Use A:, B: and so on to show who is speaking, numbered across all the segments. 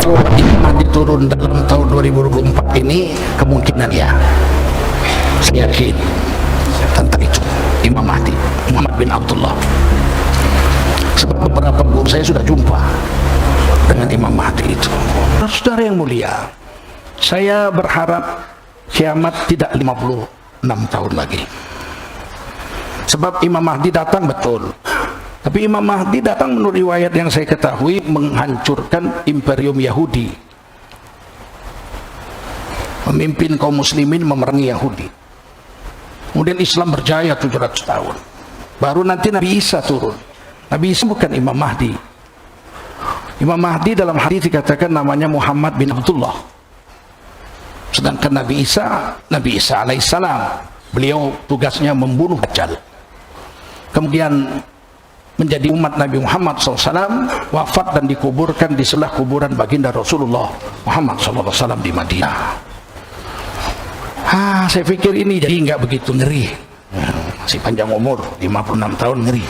A: bahwa Imam Mahdi turun dalam tahun 2024 ini kemungkinan ya. Saya yakin tentang itu. Imam Mahdi Muhammad bin Abdullah. Sebab beberapa guru saya sudah jumpa dengan Imam Mahdi itu. Saudara yang mulia, saya berharap kiamat tidak 56 tahun lagi. Sebab Imam Mahdi datang betul. Tapi Imam Mahdi datang menurut riwayat yang saya ketahui menghancurkan imperium Yahudi, memimpin kaum muslimin memerangi Yahudi. Kemudian Islam berjaya 700 tahun. Baru nanti Nabi Isa turun. Nabi Isa bukan Imam Mahdi. Imam Mahdi dalam hadis dikatakan namanya Muhammad bin Abdullah. Sedangkan Nabi Isa alaihissalam, beliau tugasnya membunuh Dajjal. Kemudian menjadi umat Nabi Muhammad SAW, wafat dan dikuburkan di sebelah kuburan baginda Rasulullah Muhammad SAW di Madinah. Saya pikir ini jadi nggak begitu ngeri. Masih panjang umur, 56 tahun, ngeri.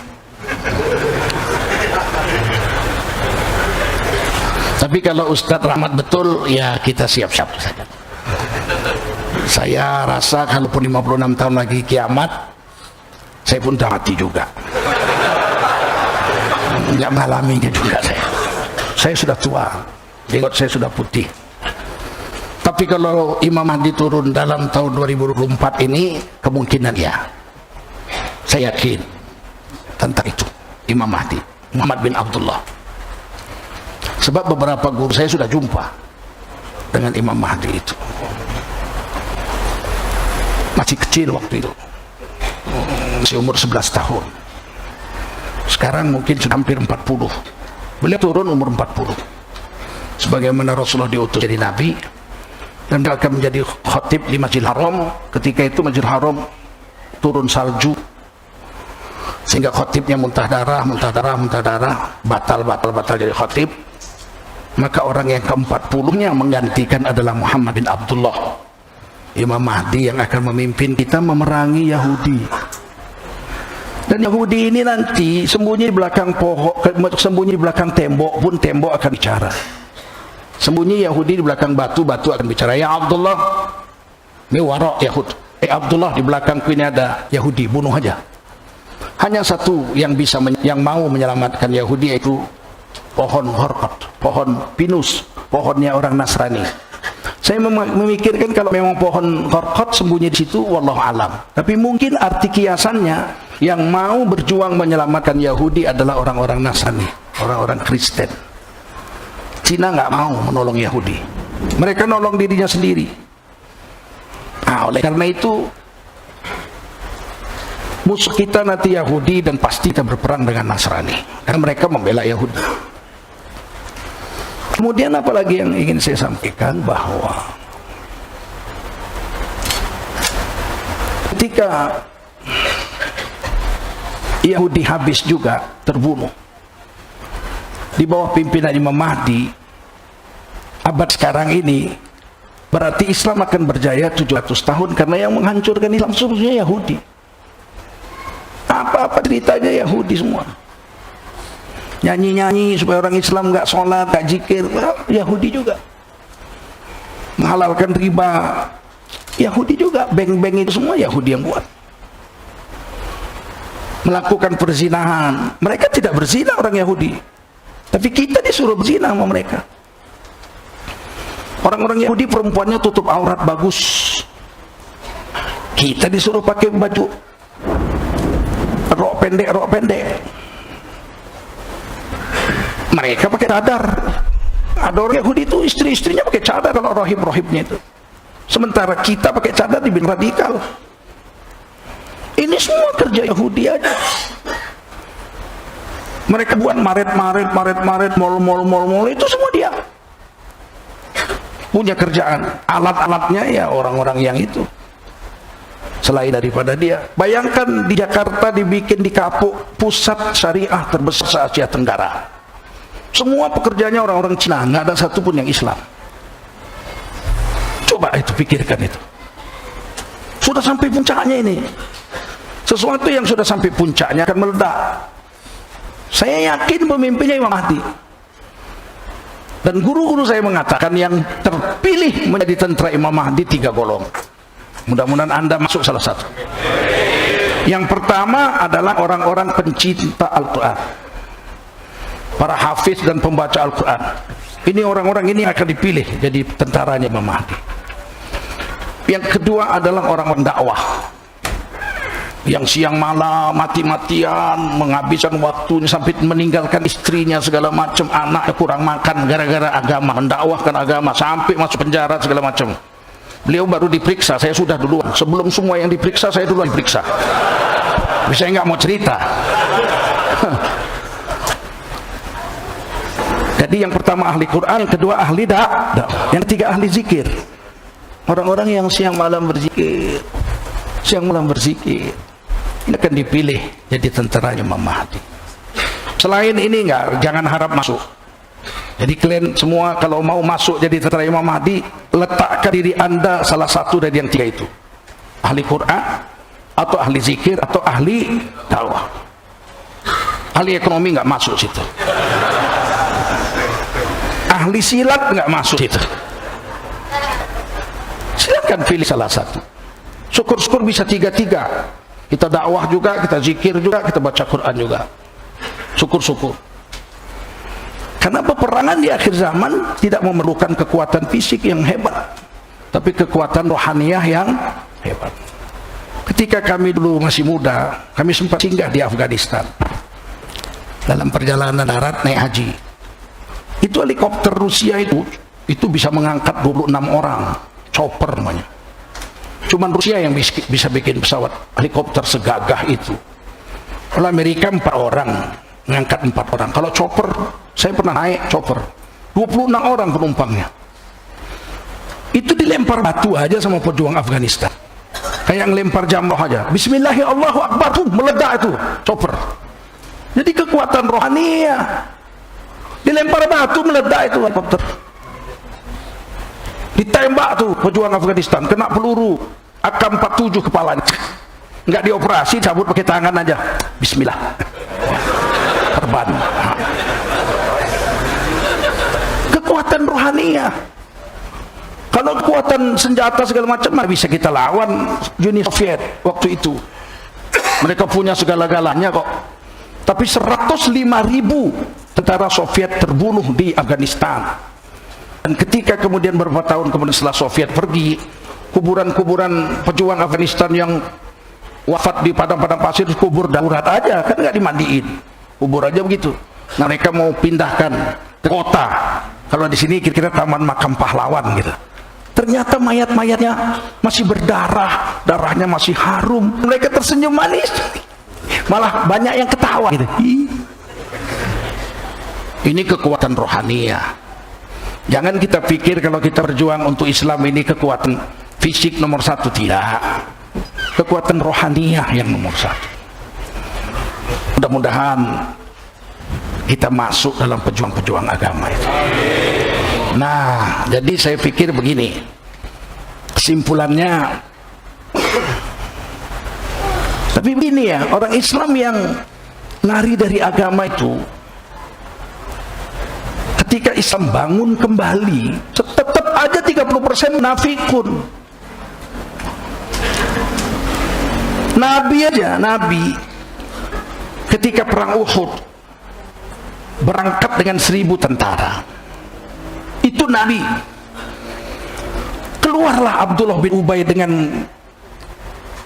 A: Tapi kalau Ustadz Rahmat betul, ya kita siap-siap saja. Saya rasa kalaupun 56 tahun lagi kiamat, saya pun dah mati juga. Nggak mengalaminya juga saya sudah tua, jenggot saya sudah putih. Tapi kalau Imam Mahdi turun dalam tahun 2024 ini kemungkinan ya. Saya yakin tentang itu. Imam Mahdi Muhammad bin Abdullah. Sebab beberapa guru saya sudah jumpa dengan Imam Mahdi itu. Masih kecil waktu itu, masih umur 11 tahun. Sekarang mungkin sudah hampir 40. Beliau turun umur 40. Sebagaimana Rasulullah diutus jadi Nabi, dan dia akan menjadi khatib di Masjidil Haram. Ketika itu Masjidil Haram turun salju, sehingga khatibnya muntah darah, batal jadi khatib. Maka orang yang ke-40-nya menggantikan adalah Muhammad bin Abdullah, Imam Mahdi yang akan memimpin kita memerangi Yahudi. Dan Yahudi ini nanti sembunyi di belakang pohon, sembunyi di belakang tembok pun tembok akan bicara. Sembunyi Yahudi di belakang batu, batu akan bicara. Ya Abdullah, ini warok Yahud. Abdullah, di belakangku ini ada Yahudi, bunuh aja. Hanya satu yang bisa yang mau menyelamatkan Yahudi, yaitu pohon horkot, pohon pinus, pohonnya orang Nasrani. Saya memikirkan kalau memang pohon horkot sembunyi di situ, wallahu alam. Tapi mungkin arti kiasannya, yang mau berjuang menyelamatkan Yahudi adalah orang-orang Nasrani, orang-orang Kristen. Cina nggak mau menolong Yahudi, mereka nolong dirinya sendiri. Oleh karena itu musuh kita nanti Yahudi, dan pasti kita berperang dengan Nasrani karena mereka membela Yahudi. Kemudian apalagi yang ingin saya sampaikan, bahwa ketika Yahudi habis juga, terbunuh di bawah pimpinan Imam Mahdi, abad sekarang ini berarti Islam akan berjaya 700 tahun, karena yang menghancurkan Islam sebenarnya Yahudi. Apa-apa ceritanya Yahudi semua. Nyanyi-nyanyi supaya orang Islam nggak sholat, nggak zikir, Yahudi juga. Menghalalkan riba, Yahudi juga. Bank-bank itu semua Yahudi yang buat. Melakukan perzinahan, mereka tidak berzina orang Yahudi, tapi kita disuruh berzina sama mereka. Orang-orang Yahudi perempuannya tutup aurat bagus, kita disuruh pakai baju rok pendek. Mereka pakai cadar. Ada orang Yahudi itu istri-istrinya pakai cadar, kalau rohib-rohibnya itu. Sementara kita pakai cadar dibilang radikal. Ini semua kerja Yahudi aja. Mereka buat maret, mall, itu semua dia. Punya kerjaan, alat-alatnya ya orang-orang yang itu. Selain daripada dia, bayangkan di Jakarta dibikin di Kapuk, pusat syariah terbesar se-Asia Tenggara. Semua pekerjaannya orang-orang Cina, nggak ada satupun yang Islam. Coba itu pikirkan itu. Sudah sampai puncaknya ini. Sesuatu yang sudah sampai puncaknya akan meledak. Saya yakin pemimpinnya Imam Mahdi. Dan guru-guru saya mengatakan yang terpilih menjadi tentara Imam Mahdi 3 golongan. Mudah-mudahan Anda masuk salah satu. Yang pertama adalah orang-orang pencinta Al-Quran, para hafiz dan pembaca Al-Quran. Ini orang-orang ini akan dipilih jadi tentaranya Imam Mahdi. Yang kedua adalah orang-orang dakwah, yang siang malam mati-matian menghabiskan waktunya sampai meninggalkan istrinya segala macam, anaknya kurang makan gara-gara agama, mendakwahkan agama sampai masuk penjara segala macam. Beliau baru diperiksa, saya sudah duluan. Sebelum semua yang diperiksa, saya duluan diperiksa. Saya nggak mau cerita. Jadi yang pertama ahli Quran, yang kedua ahli dakwah, yang ketiga ahli zikir. Orang-orang yang siang malam berzikir, siang malam berzikir, ini akan dipilih jadi tentaranya Imam Mahdi. Selain ini jangan harap masuk. Jadi kalian semua kalau mau masuk jadi tentara Imam Mahdi, letakkan diri Anda salah satu dari yang 3 itu. Ahli Quran, atau ahli zikir, atau ahli dakwah. Ahli ekonomi nggak masuk situ. Ahli silat nggak masuk situ. Silakan pilih salah satu. Syukur-syukur bisa 3-3. Kita dakwah juga, kita zikir juga, kita baca Quran juga. Syukur-syukur. Karena peperangan di akhir zaman tidak memerlukan kekuatan fisik yang hebat, tapi kekuatan rohaniah yang hebat. Ketika kami dulu masih muda, kami sempat singgah di Afghanistan. Dalam perjalanan darat naik haji. Itu helikopter Rusia itu bisa mengangkat 26 orang, chopper namanya. Cuman Rusia yang bisa bikin pesawat helikopter segagah itu. Kalau Amerika 4 orang mengangkat 4 orang. Kalau chopper, saya pernah naik chopper 26 orang penumpangnya. Itu dilempar batu aja sama pejuang Afghanistan, kayak ngelempar jamroh aja. Bismillahirrahmanirrahim, Allahu Akbar, tuh meledak itu chopper. Jadi kekuatan rohaniah. Dilempar batu meledak itu helikopter. Ditembak tuh pejuang Afghanistan, kena peluru AK-47 kepalanya. Nggak dioperasi, cabut pakai tangan aja. Bismillah. Perban. Kekuatan rohaniah. Kalau kekuatan senjata segala macam bisa kita lawan Uni Soviet waktu itu. Mereka punya segala-galanya kok. Tapi 105.000 tentara Soviet terbunuh di Afghanistan. Dan ketika kemudian beberapa tahun kemudian setelah Soviet pergi, kuburan-kuburan pejuang Afghanistan yang wafat di padang-padang pasir kubur darurat aja, kan nggak dimandiin, kubur aja begitu. Nah, mereka mau pindahkan ke kota. Kalau di sini kira-kira Taman Makam Pahlawan gitu. Ternyata mayat-mayatnya masih berdarah, darahnya masih harum. Mereka tersenyum manis, malah banyak yang ketawa gitu. Ini kekuatan rohaniah. Jangan kita pikir kalau kita berjuang untuk Islam ini kekuatan fisik nomor 1, tidak. Kekuatan rohaniah yang nomor 1. Mudah-mudahan kita masuk dalam pejuang-pejuang agama itu. Nah, jadi saya pikir begini, kesimpulannya. Tapi begini ya, orang Islam yang lari dari agama itu, ketika Islam bangun kembali, tetap aja 30% munafikun. Nabi ketika perang Uhud berangkat dengan 1.000 tentara. Itu Nabi. Keluarlah Abdullah bin Ubay dengan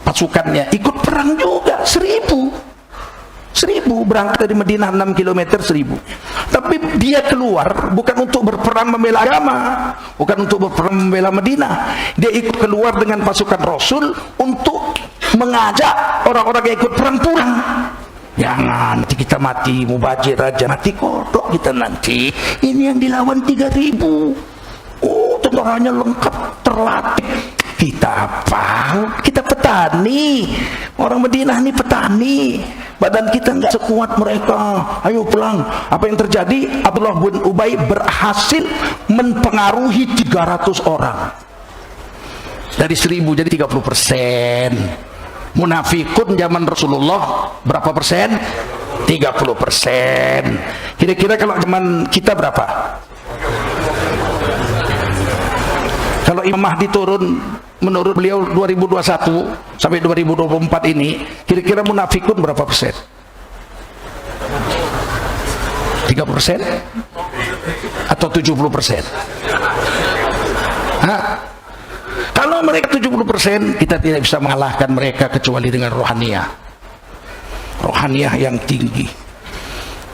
A: pasukannya, ikut perang juga 1.000 berangkat dari Madinah 6 km 1.000. Tapi dia keluar bukan untuk berperang membela agama, bukan untuk berperang membela Madinah. Dia ikut keluar dengan pasukan Rasul untuk mengajak orang-orang yang ikut perang pulang. Jangan nanti kita mati mubajir aja, mati kodok kita nanti. Ini yang dilawan 3.000. Oh, tentaranya lengkap, terlatih. Kita apa? Kita petani. Orang Madinah ini petani. Badan kita nggak sekuat mereka. Ayo pulang. Apa yang terjadi? Abdullah bin Ubay berhasil mempengaruhi 300 orang. Dari 1.000 jadi 30%. Munafikun zaman Rasulullah berapa persen? 30%. Kira-kira kalau zaman kita berapa? kalau Imam Mahdi turun menurut beliau 2021 sampai 2024 ini, kira-kira munafikun berapa persen? 30% atau 70%? Kalau mereka 70%, kita tidak bisa mengalahkan mereka kecuali dengan rohaniyah. Rohaniyah yang tinggi.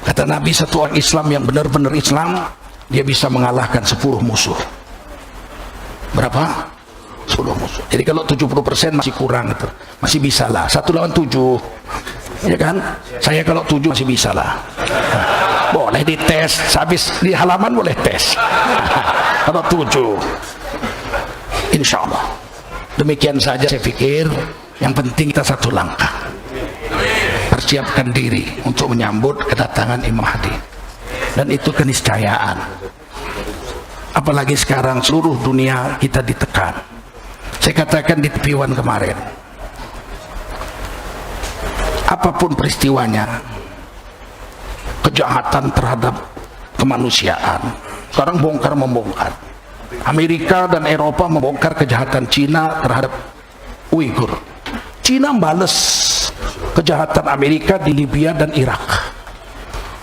A: Kata Nabi, satu orang Islam yang benar-benar Islam, dia bisa mengalahkan 10 musuh. Berapa? 10 musuh. Jadi kalau 70% masih kurang itu, masih bisa lah. 1 lawan 7, ya kan? Saya kalau 7 masih bisa lah. Boleh dites, habis di halaman boleh tes. Kalau 7, insya Allah. Demikian saja saya pikir. Yang penting kita satu langkah, persiapkan diri untuk menyambut kedatangan Imam Mahdi. Dan itu keniscayaan. Apalagi sekarang seluruh dunia kita ditekan. Saya katakan di TV1 kemarin, apapun peristiwanya, kejahatan terhadap kemanusiaan sekarang bongkar-membongkar. Amerika dan Eropa membongkar kejahatan Cina terhadap Uighur. Cina bales kejahatan Amerika di Libya dan Irak.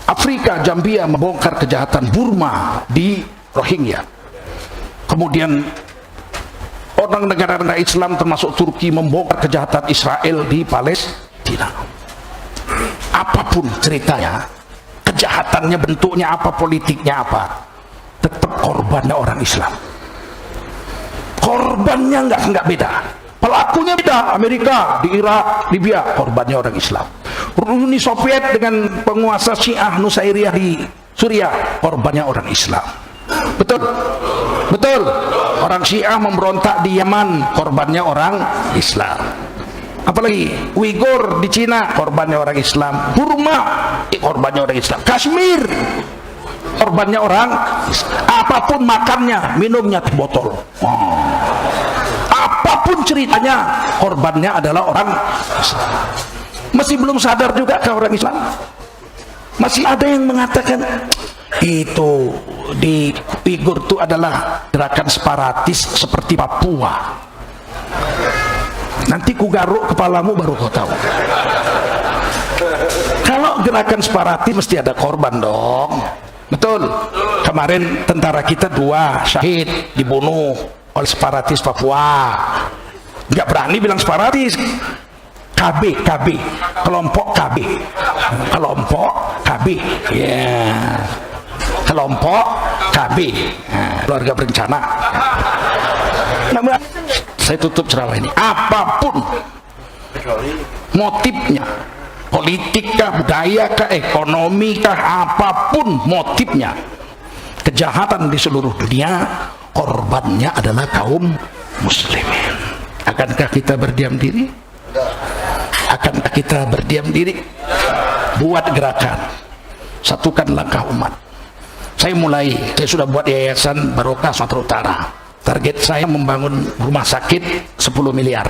A: Afrika, Zambia membongkar kejahatan Burma di Rohingya. Kemudian orang negara-negara Islam termasuk Turki membongkar kejahatan Israel di Palestina. Apapun ceritanya, kejahatannya, bentuknya apa, politiknya apa, tetap korbannya orang Islam. Korbannya nggak beda, pelakunya beda. Amerika di Irak, Libya, korbannya orang Islam. Uni Soviet dengan penguasa Syiah Nusairiyah di Suriah, korbannya orang Islam. Betul? Betul. Orang Syiah memberontak di Yaman, korbannya orang Islam. Apalagi Uighur di Cina, korbannya orang Islam. Burma, korbannya orang Islam. Kashmir, korbannya orang Islam. Apapun makannya, minumnya botol. Apapun ceritanya, korbannya adalah orang Islam. Masih belum sadar juga ke orang Islam. Masih ada yang mengatakan itu di Uighur itu adalah gerakan separatis seperti Papua. Nanti ku garuk kepalamu baru kau tahu. Kalau gerakan separatis mesti ada korban dong. Betul. Kemarin tentara kita 2 syahid dibunuh oleh separatis Papua. Nggak berani bilang separatis. KB, kelompok KB, kelompok KB, ya, kelompok KB, keluarga berencana. Nah, saya tutup ceramah ini. Apapun motifnya, politik-kah, budaya-kah, ekonomi-kah, apapun motifnya, kejahatan di seluruh dunia, korbannya adalah kaum muslimin. Akankah kita berdiam diri? Akankah kita berdiam diri? Buat gerakan, satukan langkah umat. Saya sudah buat yayasan Barokah Sumatera Utara. Target saya membangun rumah sakit 10 miliar.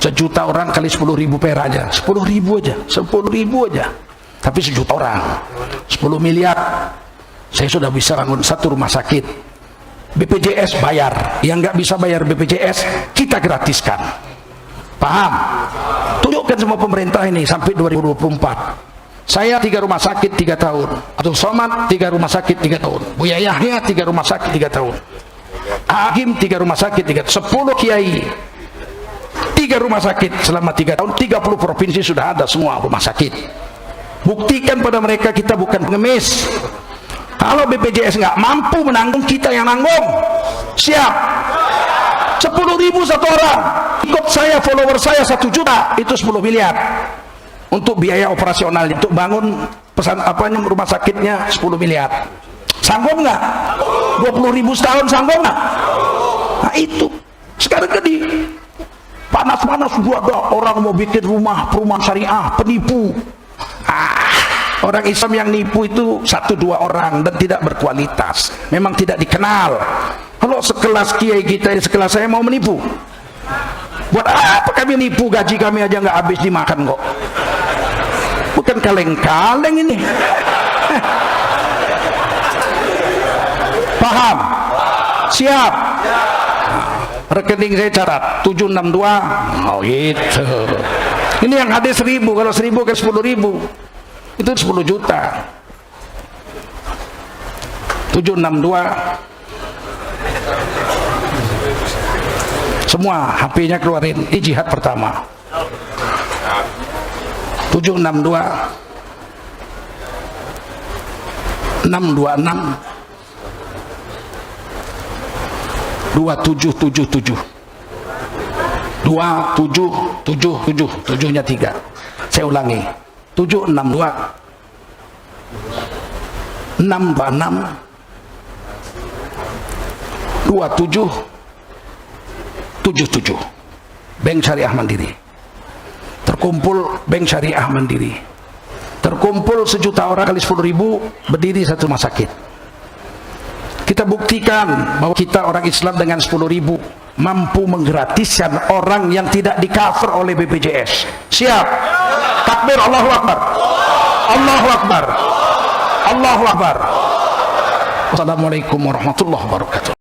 A: 1 juta orang kali 10.000 perak aja, 10.000 aja, 10.000 aja. Tapi 1 juta orang, 10 miliar. Saya sudah bisa bangun 1 rumah sakit. BPJS bayar, yang nggak bisa bayar BPJS kita gratiskan. Paham? Tunjukkan semua pemerintah ini sampai 2024. Saya 3 rumah sakit 3 tahun. Abdul Somad 3 rumah sakit 3 tahun. Buya Yahya 3 rumah sakit 3 tahun. Hakim 3 rumah sakit 3 tahun. 10 kiai 3 rumah sakit selama 3 tahun. 30 provinsi sudah ada semua rumah sakit. Buktikan pada mereka kita bukan pengemis. Kalau BPJS nggak mampu menanggung, kita yang nanggung. Siap? 10.000 1 orang. Ikut saya, follower saya 1 juta, itu 10 miliar untuk biaya operasionalnya, untuk bangun rumah sakitnya 10 miliar. Sanggup nggak? 20.000 setahun sanggup nggak? Nah itu sekarang jadi panas-panas juga ada orang mau bikin perumahan syariah, penipu. Orang Islam yang nipu itu 1-2 orang dan tidak berkualitas, memang tidak dikenal. Kalau sekelas kiai kita, sekelas saya mau menipu, buat apa kami nipu? Gaji kami aja nggak habis dimakan kok. Bukan kaleng-kaleng ini. Paham? Siap? Rekening saya catat 762. Oh gitu. Ini yang hadis 1000. Kalau 1000 ke 10.000 itu 10 juta. 762. Semua HP-nya keluarin. Ini jihad pertama. 762 626 2777 2777 7-nya 3. Saya ulangi 762 626 2777. Bank Syariah Mandiri. Terkumpul Bank Syariah Mandiri. Terkumpul 1 juta orang kali 10.000, berdiri satu rumah sakit. Kita buktikan bahwa kita orang Islam dengan 10.000 mampu menggratiskan orang yang tidak di-cover oleh BPJS. Siap? Takbir, Allahu Akbar. Allahu Akbar. Allahu Akbar. Assalamualaikum warahmatullahi wabarakatuh.